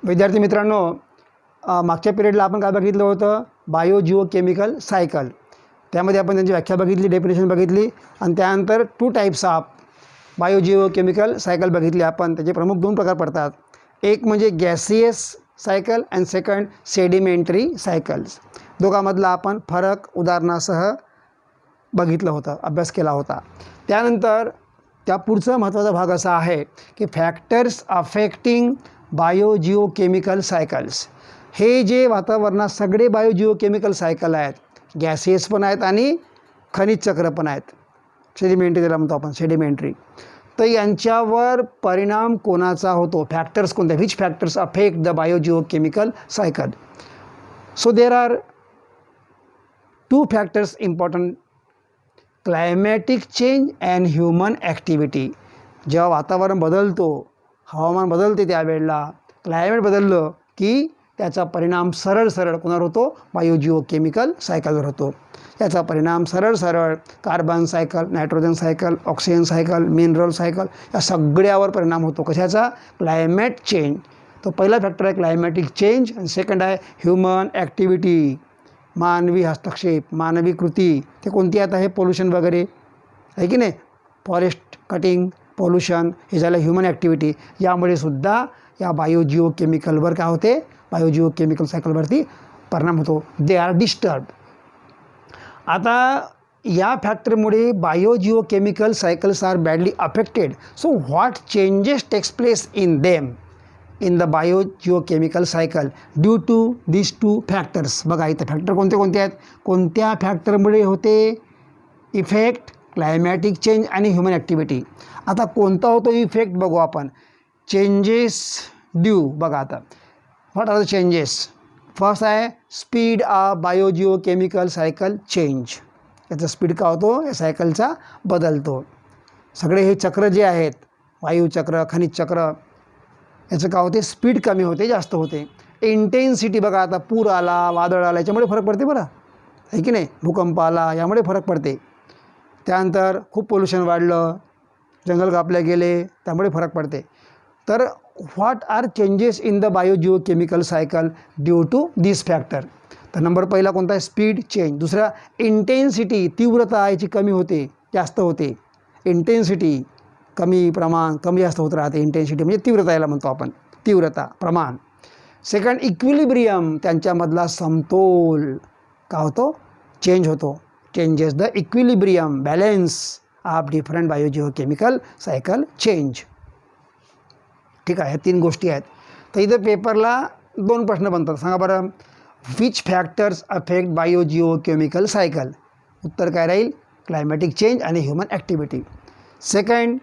विद्यार्थी मित्रांनो, मागच्या पिरियडला आपण काय बघितलं होतं? Bio Jio chemical cycle. त्यामध्ये आपण त्यांची व्याख्या बघितली, डेफिनेशन बघितली आणि त्यानंतर 2 types of bio Jio chemical cycle बघितली आपण. त्याचे प्रमुख 2 प्रकार पडतात. एक म्हणजे gaseous cycle and second sedimentary cycles. दोघांमधला आपण फरक उदाहरणासह बघितलं होतं, अभ्यास केला होता. त्यानंतर त्या पुढचा महत्त्वाचा भाग असा आहे की factors affecting bio Jio chemical cycles. हे जे वातावरणात सगळे बायो जिओ केमिकल सायकल आहेत, गॅसियस पण आहेत आणि खनिज चक्र पण आहेत, सेडिमेंटरी त्याला म्हणतो आपण, सेडिमेंटरी. तर यांच्यावर परिणाम कोणाचा होतो? फॅक्टर्स कोणते? Which factors affect the biogeochemical cycle? So there are 2 factors important: climatic change and human activity. जेव्हा वातावरण बदलतो, हवामान बदलते, त्यावेळेला क्लायमेट बदललं की त्याचा परिणाम सरळ कोणावर होतो? बायो जिओ केमिकल सायकलवर होतो. याचा परिणाम सरळ carbon cycle, nitrogen cycle, oxygen cycle, mineral cycle या सगळ्यावर परिणाम होतो. कशाचा? Climate change. तो पहिला फॅक्टर आहे क्लायमॅटिक चेंज आणि सेकंड आहे ह्युमन ॲक्टिव्हिटी, मानवी हस्तक्षेप, मानवी कृती. ते कोणती आता? हे पोल्युशन वगैरे आहे की नाही, फॉरेस्ट कटिंग, पोल्युशन, हे झालं ह्युमन ॲक्टिव्हिटी. यामुळे सुद्धा या बायो जिओ केमिकलवर काय होते? बायो जिओ केमिकल सायकलवरती परिणाम होतो. They are disturb. आता या फॅक्टरमुळे biogeochemical cycles are badly affected. So what changes takes place in them in the biogeochemical cycle due to this 2 factors? बघा इथं फॅक्टर कोणते कोणते आहेत, कोणत्या फॅक्टरमुळे होते इफेक्ट? क्लायमॅटिक चेंज आणि ह्युमन ॲक्टिव्हिटी. आता कोणता होतो इफेक्ट बघू आपण. Changes due. बघा आता what are the changes? First आहे speed of bio Jio chemical cycle change. याचा स्पीड का होतो? या सायकलचा बदलतो. सगळे हे चक्र जे आहेत, वायुचक्र, खनिज चक्र, याचं काय होते? स्पीड कमी होते, जास्त होते. इंटेन्सिटी बघा, आता पूर आला, वादळ आला, याच्यामुळे फरक पडते बरं, आहे की नाही. भूकंप आला, यामुळे फरक पडते. त्यानंतर खूप पोल्युशन वाढलं, जंगल कापले गेले, त्यामुळे फरक पडते. तर what are changes in the biogeochemical cycle due to this factor? तर नंबर पहिला कोणता आहे? Speed change. दुसरा इंटेन्सिटी, तीव्रता याची कमी होते, जास्त होते. इंटेन्सिटी कमी, प्रमाण कमी जास्त होत राहते. इंटेन्सिटी म्हणजे तीव्रता, याला म्हणतो आपण, तीव्रता, प्रमाण. सेकंड इक्विलिब्रियम, त्यांच्यामधला समतोल का होतो? चेंज होतो. Changes the equilibrium, balance of different bio Jio chemical cycle change. ठीक आहे, ह्या 3 गोष्टी आहेत. तर इथं पेपरला 2 प्रश्न बनतात. सांगा बरं, which factors affect biogeochemical cycle? उत्तर काय राहील? क्लायमॅटिक चेंज आणि human activity. Second,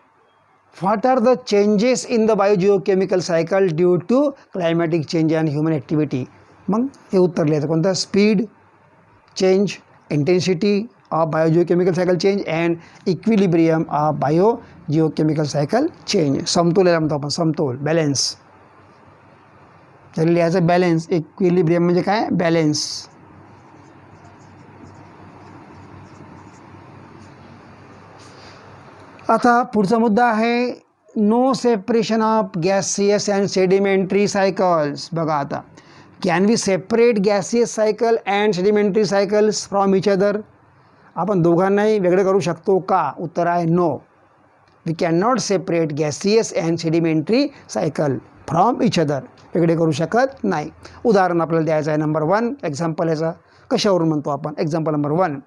what are the changes in the biogeochemical cycle due to climatic change and human activity? मग हे उत्तर लिहायचं कोणतं? Speed change, intensity of bio Jio chemical cycle change and equilibrium of bio Jio chemical cycle change. समतोल याला म्हणतो आपण, समतोल, बॅलेन्स. त्याला लिहायचं बॅलेन्स. इक्विलिब्रियम म्हणजे काय? बॅलेन्स. आता पुढचा मुद्दा आहे no separation of gaseous and sedimentary cycles. बघा आता, can we separate gaseous cycle and sedimentary cycles from each other? आपण दोघांनाही वेगळे करू शकतो का? उत्तर आहे no. We can not separate gaseous and sedimentary cycle from each other. वेगळे करू शकत नाही. उदाहरण आपल्याला द्यायचं आहे. Number 1 example. याचा कशावरून म्हणतो आपण? एक्झाम्पल नंबर 1,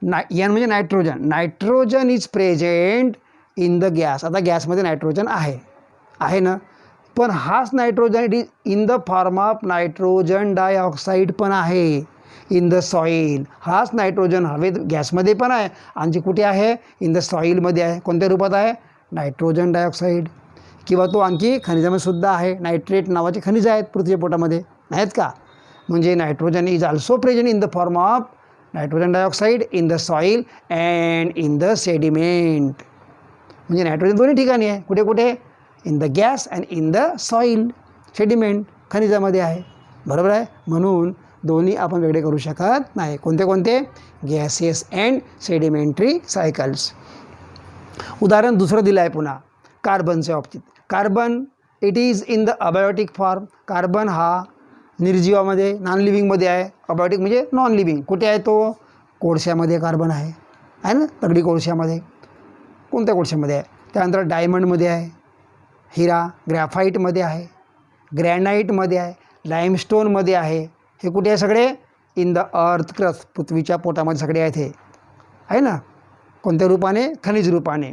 एन म्हणजे nitrogen. Nitrogen is present in the gas. आता गॅसमध्ये नायट्रोजन आहे ना, पण हाच nitrogen it is in the form of nitrogen dioxide पण आहे इन द सॉईल. हाच नायट्रोजन हवेत, गॅसमध्ये पण आहे आणि कुठे आहे? इन द सॉईलमध्ये आहे. कोणत्या रूपात आहे? Nitrogen dioxide. किंवा तो आणखी खनिजामध्ये सुद्धा आहे. नायट्रेट नावाचे खनिज आहेत पृथ्वी पोटामध्ये, नाहीत का? म्हणजे nitrogen is also present in the form of nitrogen dioxide in the soil and in the sediment. म्हणजे नायट्रोजन दोन्ही ठिकाणी आहे. कुठे कुठे? In the gas and in the soil, sediment, खनिजामध्ये आहे. बरोबर आहे. म्हणून दोन्ही आपण वेगळे करू शकत नाही. कोणते कोणते? Gaseous and sedimentary cycles. उदाहरण दुसरं दिलं आहे पुन्हा कार्बनच्या बाबतीत. Carbon it is in the abiotic form. Carbon हा निर्जीवामध्ये नॉन लिव्हिंगमध्ये आहे. अबायोटिक म्हणजे नॉन लिव्हिंग. कुठे आहे तो? कोळशामध्ये कार्बन आहे ना, दगडी कोळशामध्ये. कोणत्या कोळशामध्ये आहे? त्यानंतर डायमंडमध्ये आहे, हिरा ग्रॅफाईटमध्ये आहे, ग्रॅनाईटमध्ये आहे, लाईमस्टोनमध्ये आहे. हे कुठे आहे सगळे? इन द अर्थ क्रस्ट, पृथ्वीच्या पोटामध्ये सगळे आहेत हे, आहे ना. कोणत्या रूपाने? खनिज रूपाने.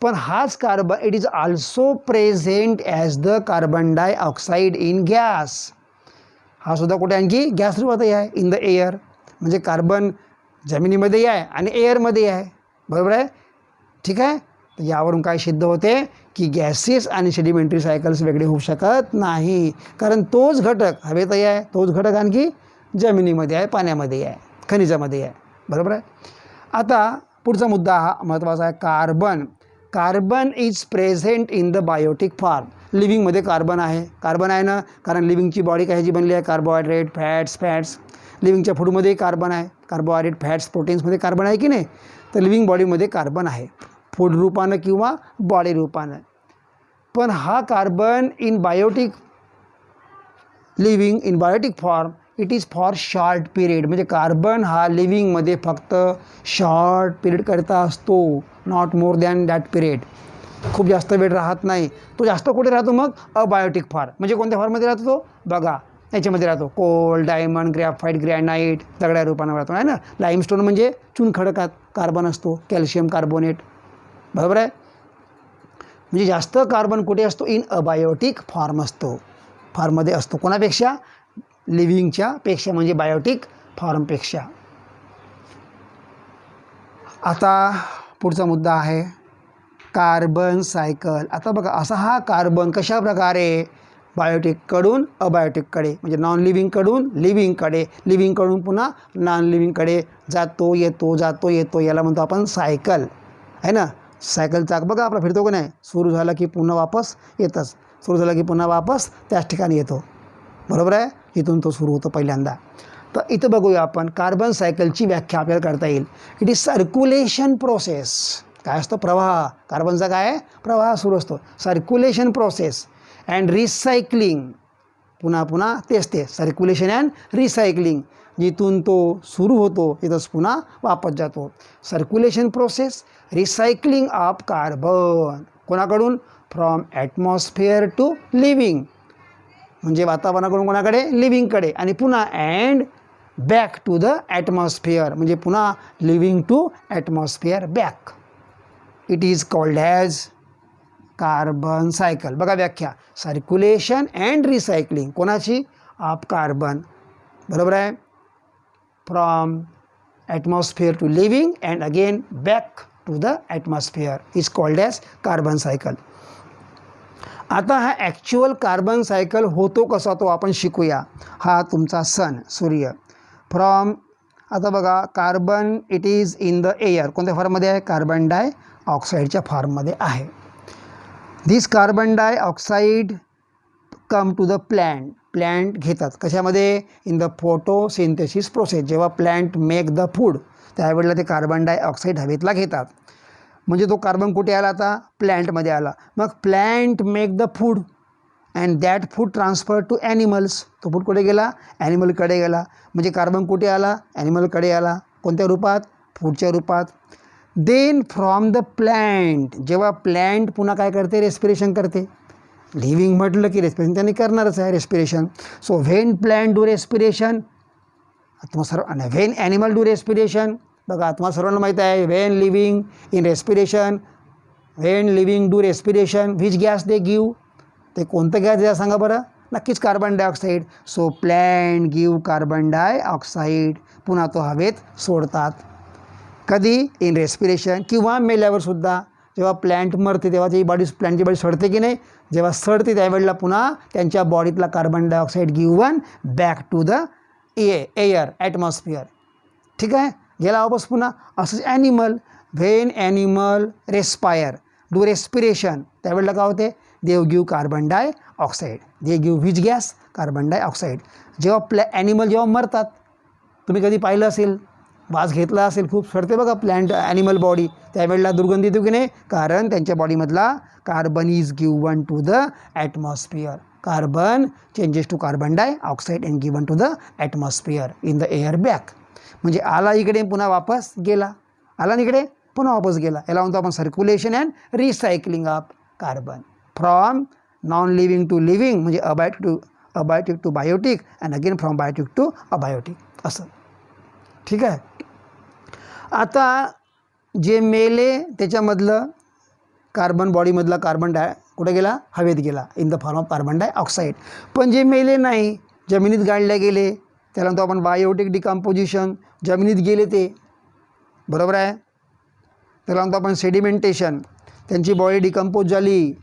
पण हाच carbon it is also present as the carbon dioxide in gas. हा सुद्धा कुठे आणखी गॅस रूपातही आहे, इन द एअर. म्हणजे कार्बन जमिनीमध्येही आहे आणि एअरमध्येही आहे. बरोबर आहे? ठीक आहे. तर यावरून काय सिद्ध होते की गॅसेस आणि सेडिमेंटरी सायकल्स वेगळे होऊ शकत नाही, कारण तोच घटक हवेतही आहे, तोच घटक आणखी जमिनीमध्ये आहे, पाण्यामध्येही आहे, खनिजामध्येही आहे. बरोबर आहे. आता पुढचा मुद्दा हा महत्त्वाचा आहे. Carbon is present in the biotic form. लिव्हिंगमध्ये कार्बन आहे ना, कारण लिव्हिंगची बॉडी कशाची बनली आहे? Carbohydrate, fats. लिव्हिंगच्या फूडमध्येही कार्बन आहे. कार्बोहायड्रेट, फॅट्स, प्रोटीन्समध्ये कार्बन आहे की नाही? तर लिव्हिंग बॉडीमध्ये कार्बन आहे, फूड रूपानं किंवा बॉडी रूपानं. पण हा carbon in biotic form it is for short period. म्हणजे कार्बन हा लिव्हिंगमध्ये फक्त शॉर्ट पिरियड करता असतो, not more than that period. खूप जास्त वेळ राहत नाही तो. जास्त कुठे राहतो मग? Abiotic form. म्हणजे कोणत्या फॉर्ममध्ये राहतो तो? बघा याच्यामध्ये राहतो, कोल, डायमंड, ग्रॅफाईट, ग्रॅनाईट, दगड्या रूपानं राहतो, आहे ना. लाईमस्टोन म्हणजे चुनखडकात कार्बन असतो, कॅल्शियम कार्बोनेट. बरोबर आहे. म्हणजे जास्त कार्बन कुठे असतो? इन अबायोटिक फॉर्ममध्ये असतो. कोणापेक्षा? लिव्हिंगच्या पेक्षा, म्हणजे बायोटिक फॉर्मपेक्षा. आता पुढचा मुद्दा आहे कार्बन सायकल. आता बघा, असा हा कार्बन कशा प्रकारे बायोटिककडून अबायोटिककडे, म्हणजे नॉन लिव्हिंगकडून लिव्हिंगकडे, लिव्हिंगकडून पुन्हा नॉन लिव्हिंगकडे जातो येतो, याला म्हणतो आपण सायकल, आहे ना. सायकल चाक बघा आपला फिरतो का नाही? सुरू झाला की पुन्हा वापस येतच, सुरू झाला की पुन्हा वापस त्याच ठिकाणी येतो. बरोबर आहे. इथून तो सुरू होतो पहिल्यांदा. तर इथं बघूया आपण कार्बन सायकलची व्याख्या आपल्याला करता येईल. It is circulation process. काय असतो? प्रवाह. कार्बनचा काय आहे? प्रवाह सुरू असतो. Circulation process and recycling. पुन्हा तेच सर्क्युलेशन अँड रिसायकलिंग. जिथून तो सुरू होतो तिथंच पुन्हा वापस जातो. Circulation process, recycling of carbon. कोणाकडून? From atmosphere to living. म्हणजे वातावरणाकडून कोणाकडे? लिव्हिंगकडे. आणि पुन्हा and back to the atmosphere. म्हणजे पुन्हा living to atmosphere back. It is called as carbon cycle. बघा व्याख्या, सर्क्युलेशन अँड रिसायकलिंग कोणाची? Of carbon. बरोबर आहे. From atmosphere to living and again back to the atmosphere is called as carbon cycle. आता हा actual carbon cycle होतो कसा तो आपण शिकूया. हा तुमचा सन, सूर्य. फ्रॉम, आता बघा, carbon it is in the air. कोणत्या फॉर्ममध्ये आहे? कार्बन डायऑक्साईडच्या फॉर्ममध्ये आहे. This carbon dioxide come to the plant घेतात. कशामध्ये? In the photosynthesis process. जेव्हा प्लॅन्ट मेक द फूड त्यावेळेला ते कार्बन डायऑक्साईड हवेतला घेतात. म्हणजे तो कार्बन कुठे आला? आता प्लॅन्टमध्ये आला. मग plant make the food and that food transfer to animals. तो फूड कुठे गेला? ॲनिमलकडे गेला. म्हणजे कार्बन कुठे आला? ॲनिमलकडे आला. कोणत्या रूपात? फूडच्या रूपात. देन फ्रॉम द प्लॅन्ट, जेव्हा प्लॅन्ट पुन्हा काय करते? रेस्पिरेशन करते. लिव्हिंग म्हटलं की रेस्पिरेशन त्यांनी करणारच आहे, respiration. So when plant do respiration, आणि व्हेन ॲनिमल डू रेस्पिरेशन. बघा तुम्हाला सर्वांना माहीत आहे, when living in respiration, when living do respiration, which gas they give. ते कोणतं गॅस द्या सांगा बरं? नक्कीच carbon dioxide. So plant give carbon dioxide. पुन्हा तो हवेत सोडतात. कधी? In respiration. किंवा मेल्यावर सुद्धा. जेव्हा प्लॅन्ट मरते तेव्हा प्लॅन्टची बॉडी सडते की नाही? जेव्हा सडते त्यावेळेला पुन्हा त्यांच्या बॉडीतला carbon dioxide given back to the air, atmosphere. ठीक आहे. गेला वापस पुन्हा. असंच animal, when animal respire do respiration, त्यावेळेला काय होते? They give carbon dioxide. They give which gas? Carbon dioxide. जेव्हा ॲनिमल जेव्हा मरतात, तुम्ही कधी पाहिलं असेल वास घेतला असेल, खूप सडते बघा प्लॅन्ट ॲनिमल बॉडी, त्यावेळेला दुर्गंधी येतो की नाही, कारण त्यांच्या बॉडीमधला carbon is given to the atmosphere. Carbon changes to carbon dioxide and given to the atmosphere in the air back. म्हणजे आला इकडे पुन्हा वापस गेला, आला इकडे पुन्हा वापस गेला. याला म्हणतो आपण circulation and recycling of carbon from non living to living, म्हणजे abiotic to biotic and again from biotic to abiotic असं. ठीक आहे. आता जे मेले त्याच्यामधलं कार्बन बॉडीमधला कार्बन कुठे गेला, हवेत गेला in the form of carbon dioxide. पण जे मेले नाही, जमिनीत गाडले गेले, त्याला म्हणतो आपण बायोटिक डिकम्पोजिशन, जमिनीत गेले ते, बरोबर आहे. त्याला म्हणतो आपण सेडिमेंटेशन, त्यांची बॉडी डिकम्पोज झाली,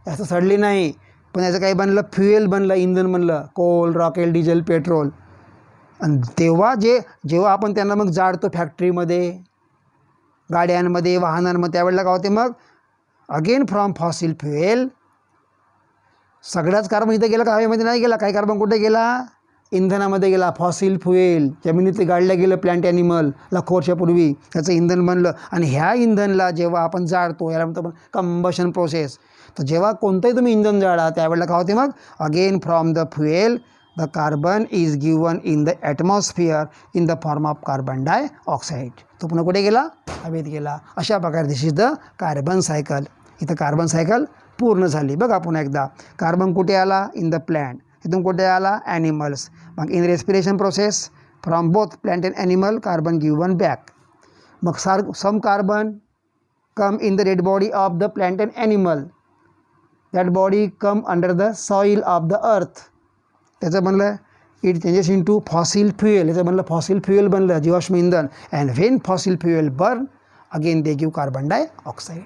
असं सडली नाही, पण याचं काही बनलं, फ्युएल बनलं, इंधन बनलं, कोल, रॉकेल, डिझेल, पेट्रोल. आणि जेव्हा आपण त्यांना मग जाळतो फॅक्टरीमध्ये, गाड्यांमध्ये, वाहनांमध्ये, त्यावेळेला काय होते मग, अगेन फ्रॉम फॉसिल फ्युएल सगळ्याच कार्बन इथं गेला का, हवेमध्ये नाही गेला. काही कार्बन कुठे गेला, इंधनामध्ये गेला. फॉसिल फ्युएल जमिनीत गाडलं गेलं, प्लॅन्ट ॲनिमल लाखो वर्षापूर्वी त्याचं इंधन बनलं. आणि ह्या इंधनला जेव्हा आपण जाळतो, याला म्हणतो आपण कंबशन प्रोसेस. तर जेव्हा कोणतंही तुम्ही इंधन जाळा, त्यावेळेला काय होते मग, again from the fuel the carbon is given in the atmosphere in the form of carbon dioxide. तो पुन्हा कुठे गेला, हवेत गेला. अशा प्रकारे दिस इज द कार्बन सायकल. इथं कार्बन सायकल पूर्ण झाली. बघा पुन्हा एकदा, कार्बन कुठे आला, इन द प्लॅन्ट, इथून कुठे आला, ॲनिमल्स. मग in respiration process from both plant and animal carbon given back. मग some carbon come in the dead body of the plant and animal, that body come under the soil of the earth. त्याचं बनलं it changes into fossil fuel, याचं बनलं fossil fuel बनलं, जीवाश्म इंधन. And when fossil fuel burn again they give carbon dioxide.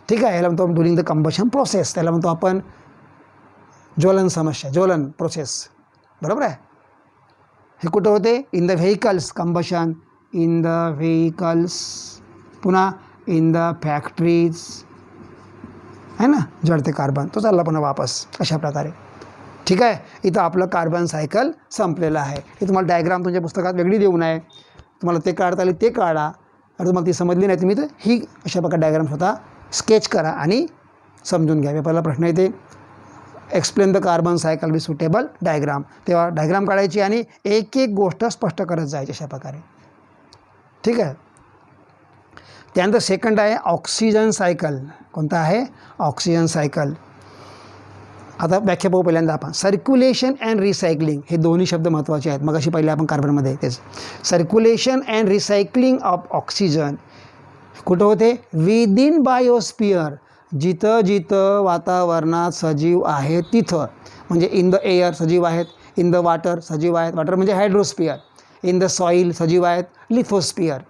ठीक आहे. याला म्हणतो आपण ड्युरिंग द कंबशन प्रोसेस, त्याला म्हणतो आपण ज्वलन समस्या, ज्वलन प्रोसेस, बरोबर आहे. हे कुठं होते, in the vehicles combustion, in the vehicles, पुन्हा इन द फॅक्टरीज, है ना, जळते कार्बन, तो चालला पुन्हा वापस अशा प्रकारे. ठीक आहे. इथं आपलं कार्बन सायकल संपलेलं आहे. हे तुम्हाला डायग्राम तुमच्या पुस्तकात वेगळी देऊ नये, तुम्हाला ते काढता आली ते काढा. आणि तुम्हाला ती समजली नाही तुम्ही तर ही अशा प्रकारे डायग्राम स्वतः स्केच करा आणि समजून घ्या. पहिला प्रश्न येते, explain the carbon cycle with suitable diagram. तेव्हा डायग्राम काढायची आणि एक एक गोष्ट स्पष्ट करत जायची अशा प्रकारे. ठीक आहे. त्यानंतर सेकंड आहे ऑक्सिजन सायकल. कोणता आहे, ऑक्सिजन सायकल. आता व्याख्या पाहू पहिल्यांदा आपण. सर्क्युलेशन अँड रिसायकलिंग, हे दोन्ही शब्द महत्त्वाचे आहेत. मग अशी पहिले आपण कार्बनमध्ये तेच. Circulation and recycling of oxygen कुठं होते, विदिन बायोस्फिअर, जिथं जिथं वातावरणात सजीव आहेत तिथं. म्हणजे इन द एअर सजीव आहेत, इन द वॉटर सजीव आहेत, वॉटर म्हणजे हायड्रोस्फिअर, इन द सॉईल सजीव आहेत, लिथोस्फिअर.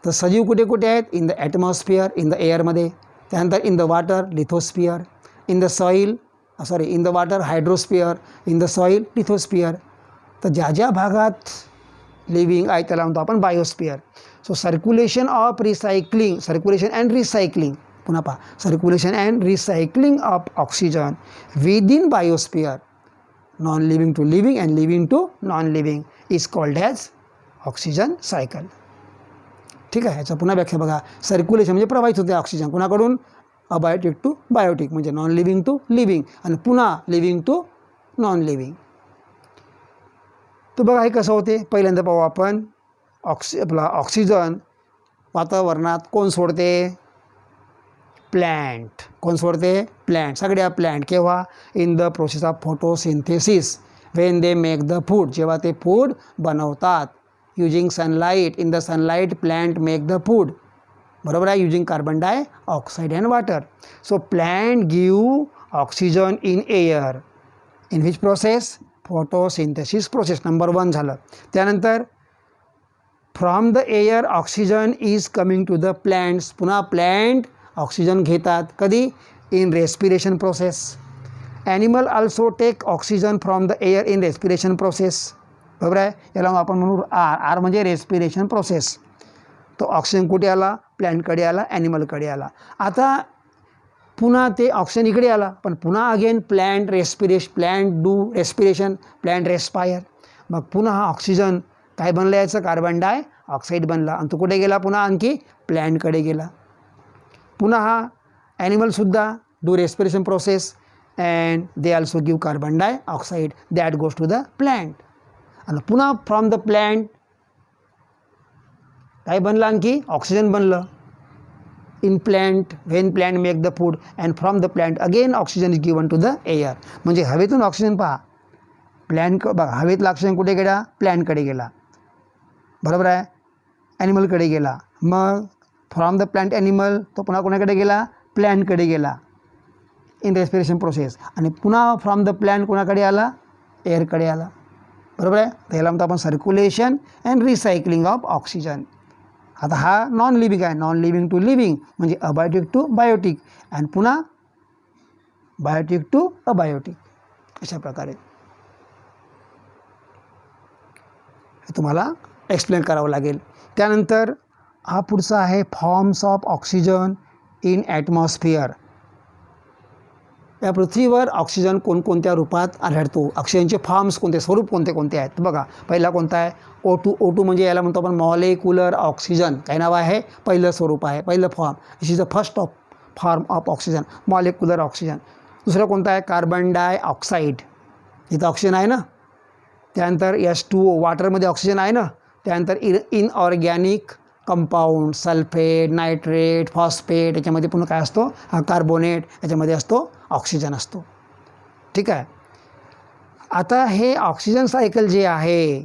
तर सजीव कुठे कुठे आहेत, in the atmosphere, in the एअरमध्ये. त्यानंतर in the water lithosphere, in the soil in the water hydrosphere, in the soil lithosphere. तर ज्या ज्या भागात लिव्हिंग आहे त्याला म्हणतो आपण biosphere. So circulation of recycling, circulation and recycling, पुन्हा पहा, circulation and recycling of oxygen within biosphere, non living to living and living to non living is called as oxygen cycle. ठीक आहे. याचा पुन्हा व्याख्या बघा. सर्क्युलेशन म्हणजे प्रवाहित होते ऑक्सिजन कुणाकडून, अबायोटिक टू बायोटिक, म्हणजे नॉन लिव्हिंग टू लिव्हिंग, आणि पुन्हा लिव्हिंग टू नॉन लिव्हिंग. तर बघा हे कसं होते, पहिल्यांदा पाहू आपण. ऑक्सिजन वातावरणात कोण सोडते, प्लॅन्ट. कोण सोडते, प्लॅन्ट. सगळ्या प्लॅन्ट. केव्हा, in the process of photosynthesis, when they make the food, जेव्हा ते फूड बनवतात. Using sunlight, in the sunlight plant make the food, बरोबर आहे, using carbon dioxide and water. So plant give oxygen in air. In which process, photosynthesis process. Number 1 झालं. त्यानंतर from the air oxygen is coming to the plants. पुन्हा plant oxygen घेतात. कधी, in respiration process. Animal also take oxygen from the air in respiration process, बरोबर आहे. याला आपण म्हणू आर म्हणजे रेस्पिरेशन प्रोसेस. तो ऑक्सिजन कुठे आला, प्लॅन्टकडे आला, ॲनिमलकडे आला. आता पुन्हा ते ऑक्सिजन इकडे आला, पण पुन्हा again plant do respiration, plant respire. मग पुन्हा हा ऑक्सिजन काय बनलं याचं, कार्बन डायऑक्साईड बनला आणि तो कुठे गेला, पुन्हा आणखी प्लॅन्टकडे गेला. पुन्हा हा ॲनिमलसुद्धा do respiration process and they also give carbon dioxide that goes to the plant. आणि पुन्हा फ्रॉम द प्लॅन्ट काय बनलं, आणखी ऑक्सिजन बनलं. In plant when plant make the food and from the plant again oxygen is given to the air. म्हणजे हवेतून oxygen पहा, plant बघा, हवेतला ऑक्सिजन कुठे गेला, प्लॅन्टकडे गेला, बरोबर आहे, ॲनिमलकडे गेला. मग फ्रॉम द प्लॅन्ट ॲनिमल तो पुन्हा कोणाकडे गेला, प्लॅन्टकडे गेला इन रेस्पिरेशन प्रोसेस. आणि पुन्हा फ्रॉम द प्लॅन्ट कोणाकडे आला, एअरकडे आला, बरोबर आहे. त्याला म्हणतो आपण circulation and recycling of oxygen. आता हा नॉन लिव्हिंग आहे, नॉन लिव्हिंग टू लिव्हिंग म्हणजे अबायोटिक टू बायोटिक आणि पुन्हा बायोटिक टू अबायोटिक. अशा प्रकारे तुम्हाला एक्सप्लेन करावं लागेल. त्यानंतर हा पुढचा आहे forms of oxygen in atmosphere. या पृथ्वीवर ऑक्सिजन कोणकोणत्या रूपात आढळतो, ऑक्सिजनचे फॉर्म्स कोणते, स्वरूप कोणते कोणते आहेत. बघा, पहिला कोणता आहे, O2 म्हणजे याला म्हणतो आपण मॉलेक्युलर ऑक्सिजन. काय नाव आहे, पहिलं स्वरूप आहे, पहिलं form. This is the first form of oxygen, molecular oxygen. दुसरं कोणतं आहे, कार्बन डायऑक्साईड, इथं ऑक्सिजन आहे ना. त्यानंतर H2O, वॉटरमध्ये ऑक्सिजन आहे ना. त्यानंतर inorganic compound, sulphate, nitrate, phosphate, याच्यामध्ये पुन्हा काय असतो, हा कार्बोनेट, याच्यामध्ये असतो ऑक्सिजन असतो. ठीक आहे. आता हे ऑक्सिजन सायकल जे आहे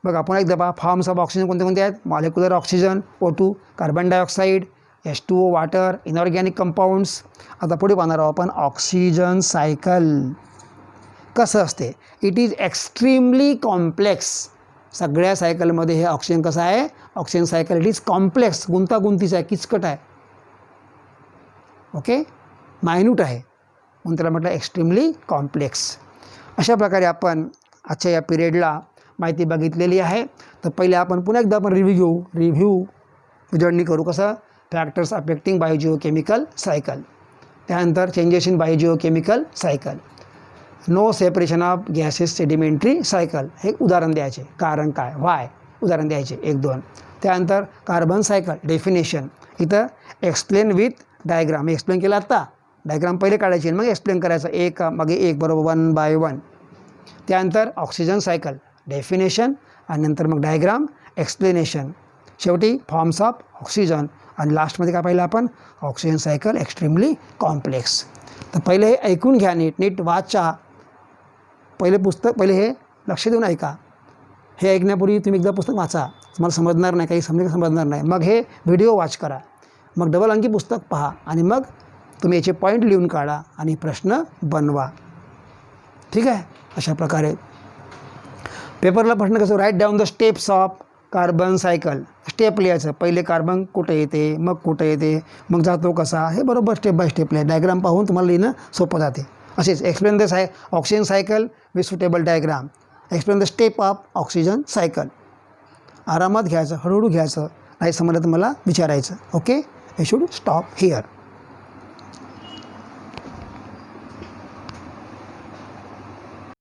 बघा, पुन्हा एकदा पहा, फॉर्म्स ऑफ ऑक्सिजन कोणते कोणते आहेत, molecular oxygen O2, carbon dioxide, H2O water, inorganic compounds. आता पुढे पाहणार आहोत आपण ऑक्सिजन सायकल कसं असते. It is extremely complex. सगळ्या सायकलमध्ये हे ऑक्सिजन कसं आहे, oxygen cycle it is complex, गुंतागुंतीचं आहे, किचकट आहे, ओके, मायन्यूट आहे, म्हणून त्याला म्हटलं एक्स्ट्रीमली कॉम्प्लेक्स. अशा प्रकारे आपण आजच्या या पिरियडला माहिती बघितलेली आहे. तर पहिले आपण पुन्हा एकदा आपण रिव्ह्यू उजळणी करू. कसं, फॅक्टर्स अफेक्टिंग बायोजिओकेमिकल सायकल, त्यानंतर changes in biogeochemical cycle, no separation of gases sedimentary cycle, हे उदाहरण द्यायचे, कारण काय, व्हाय, उदाहरण द्यायचे 1-2. त्यानंतर कार्बन सायकल डेफिनेशन, इथं एक्सप्लेन विथ डायग्राम, एक्सप्लेन केलं आत्ता, डायग्राम पहिले काढायची मग एक्सप्लेन करायचं, एक मागे एक, बरोबर 1 by 1. त्यानंतर ऑक्सिजन सायकल डेफिनेशन आणि नंतर मग डायग्राम, एक्सप्लेनेशन, शेवटी फॉर्म्स ऑफ ऑक्सिजन आणि लास्टमध्ये काय पाहिलं आपण, ऑक्सिजन सायकल एक्स्ट्रीमली कॉम्प्लेक्स. तर पहिले हे ऐकून घ्या, नीट वाचा, पहिले पुस्तक, पहिले हे लक्ष देऊन ऐका. हे ऐकण्यापूर्वी तुम्ही एकदा पुस्तक वाचा, तुम्हाला समजणार नाही, काही समजणार नाही. मग हे व्हिडिओ वॉच करा, मग डबल अंकी पुस्तक पहा आणि मग तुम्ही याचे पॉईंट लिहून काढा आणि प्रश्न बनवा. ठीक आहे. अशा प्रकारे पेपरला प्रश्न कसं, write down the steps of carbon cycle, step लिहायचं, पहिले कार्बन कुठे येते, मग कुठे येते, मग जातो कसा, हे बरोबर स्टेप बाय स्टेप लिहा. डायग्राम पाहून तुम्हाला लिहिणं सोपं जाते. असेच explain the oxygen cycle with suitable diagram, explain the step of oxygen cycle. आरामात घ्यायचं, हळूहळू घ्यायचं, नाही समजलं तर मला विचारायचं. Okay, I should stop here.